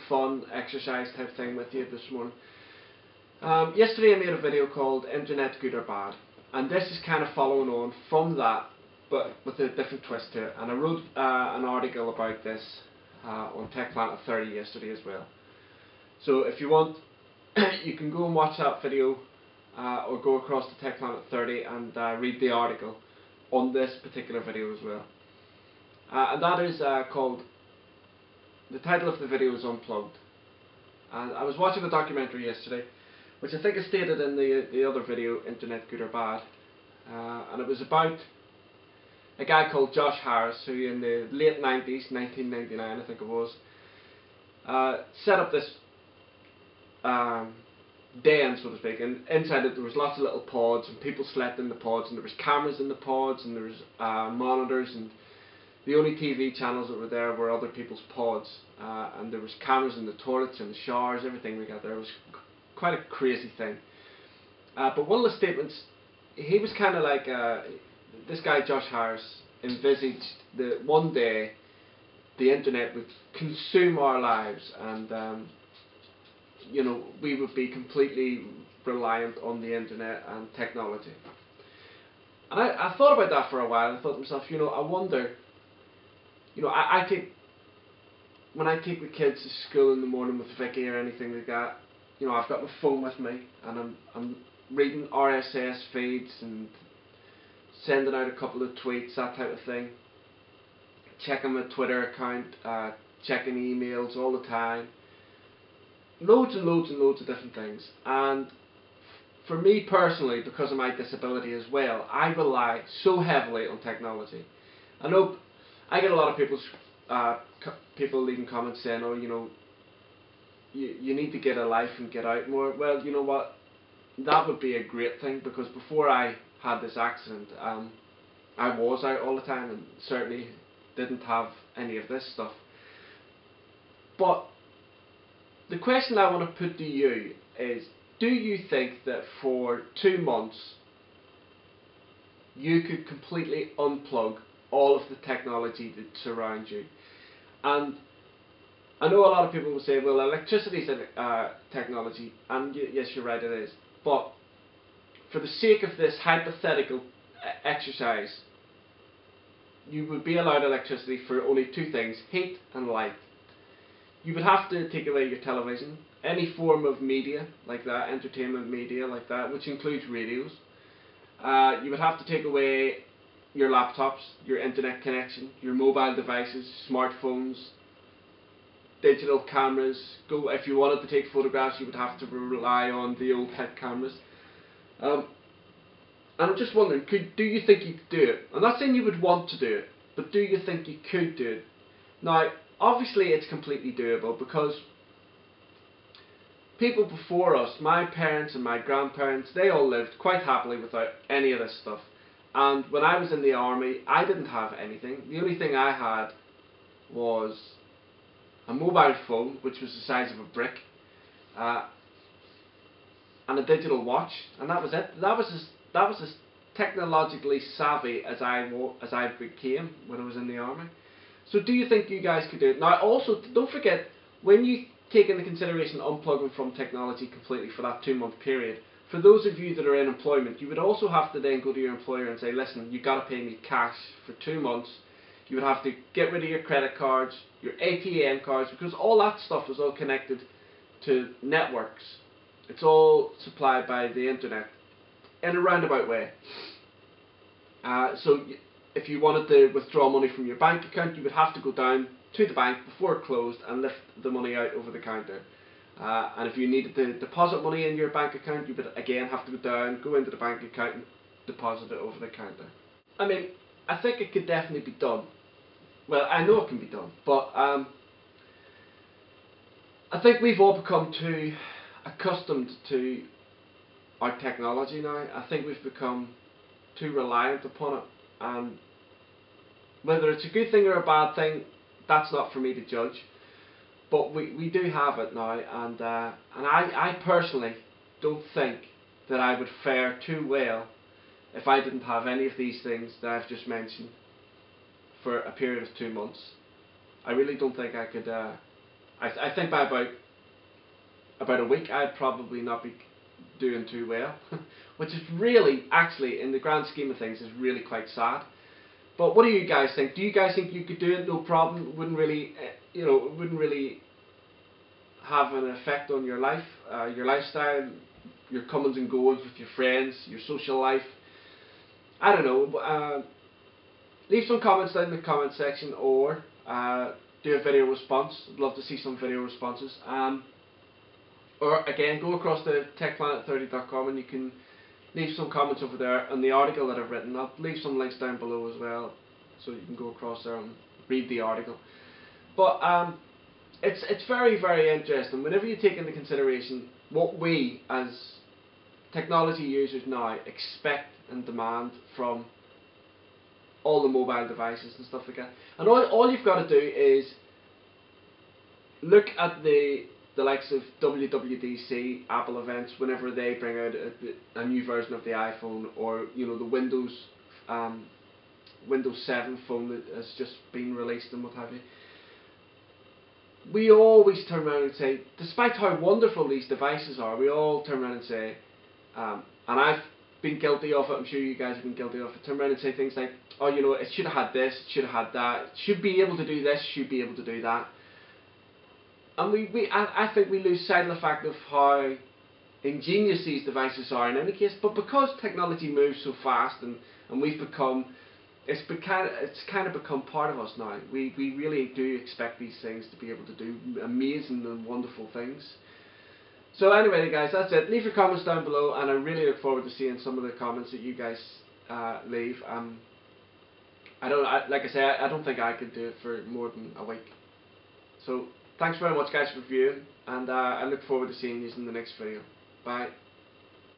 fun exercise type thing with you this morning. Yesterday I made a video called Internet Good or Bad, and this is kind of following on from that, but with a different twist to it. And I wrote an article about this on Tech Planet 30 yesterday as well. So if you want, you can go and watch that video or go across to Tech Planet 30 and read the article on this particular video as well. And that is called, the title of the video is Unplugged. And I was watching a documentary yesterday, which I think is stated in the other video, Internet Good or Bad. And it was about a guy called Josh Harris, who in the late 90s, 1999 I think it was, set up this den, so to speak, and inside it there was lots of little pods, and people slept in the pods, and there was cameras in the pods, and there was monitors, and the only TV channels that were there were other people's pods, and there was cameras in the toilets and the showers, everything we got there. It was quite a crazy thing. But one of the statements, he was kind of like, this guy Josh Harris envisaged that one day the internet would consume our lives, and you know, we would be completely reliant on the internet and technology. And I thought about that for a while. I thought to myself, you know, I wonder, you know, when I take the kids to school in the morning with Vicky or anything like that, you know, I've got my phone with me, and I'm reading RSS feeds and sending out a couple of tweets, that type of thing, checking my Twitter account, checking emails all the time, loads and loads and loads of different things. And for me personally, because of my disability as well, I rely so heavily on technology. I know I get a lot of people leaving comments saying, oh, you know, you need to get a life and get out more. Well, you know what, that would be a great thing, because before I had this accident, I was out all the time and certainly didn't have any of this stuff. But the question I want to put to you is, do you think that for 2 months you could completely unplug all of the technology that surrounds you? And I know a lot of people will say, well, electricity is technology, and yes, you're right, it is. But for the sake of this hypothetical exercise, you would be allowed electricity for only 2 things, heat and light. You would have to take away your television, any form of media like that, entertainment media like that, which includes radios. You would have to take away your laptops, your internet connection, your mobile devices, smartphones, digital cameras. If you wanted to take photographs, you would have to rely on the old type cameras. And I'm just wondering, do you think you could do it? I'm not saying you would want to do it, but do you think you could do it? Now, obviously it's completely doable, because people before us, my parents and my grandparents, they all lived quite happily without any of this stuff. And when I was in the army, I didn't have anything. The only thing I had was a mobile phone, which was the size of a brick, and a digital watch, and that was it. That was as technologically savvy as I became when I was in the army. So do you think you guys could do it? Now also, don't forget, when you take into consideration unplugging from technology completely for that 2-month period, for those of you that are in employment, you would also have to then go to your employer and say, listen, you've got to pay me cash for 2 months. You would have to get rid of your credit cards, your ATM cards, because all that stuff is all connected to networks. It's all supplied by the internet in a roundabout way. So if you wanted to withdraw money from your bank account, you would have to go down to the bank before it closed and lift the money out over the counter. And if you needed to deposit money in your bank account, you would again have to go down, go into the bank account and deposit it over the counter. I mean, I think it could definitely be done. Well, I know it can be done, but I think we've all become too accustomed to our technology now. I think we've become too reliant upon it, and whether it's a good thing or a bad thing, that's not for me to judge. But we do have it now, and I personally don't think that I would fare too well if I didn't have any of these things that I've just mentioned for a period of 2 months. I really don't think I I think by about a week I'd probably not be doing too well, which is really, actually, in the grand scheme of things, is really quite sad. But what do you guys think? Do you guys think you could do it no problem? It wouldn't really, it wouldn't really have an effect on your life, your lifestyle, your comings and goings with your friends, your social life? I don't know. Leave some comments down in the comment section, or do a video response. I'd love to see some video responses. Or again, go across to techplanet30.com and you can leave some comments over there on the article that I've written. I'll leave some links down below as well, so you can go across there and read the article. But it's very, very interesting whenever you take into consideration what we as technology users now expect and demand from all the mobile devices and stuff like that. And all you've got to do is look at the likes of WWDC, Apple events, whenever they bring out a new version of the iPhone, or the Windows 7 phone that has just been released and what have you. We always turn around and say, despite how wonderful these devices are, we all turn around and say, and I've been guilty of it, I'm sure you guys have been guilty of it, turn around and say things like, oh, it should have had this, it should have had that, it should be able to do this, should be able to do that. And I think we lose sight of the fact of how ingenious these devices are in any case. But because technology moves so fast, and we've become, it's kind of become part of us now. We really do expect these things to be able to do amazing and wonderful things. So anyway, guys, that's it. Leave your comments down below, and I really look forward to seeing some of the comments that you guys leave. Like I say, I don't think I could do it for more than a week. So thanks very much, guys, for viewing, and I look forward to seeing you in the next video. Bye.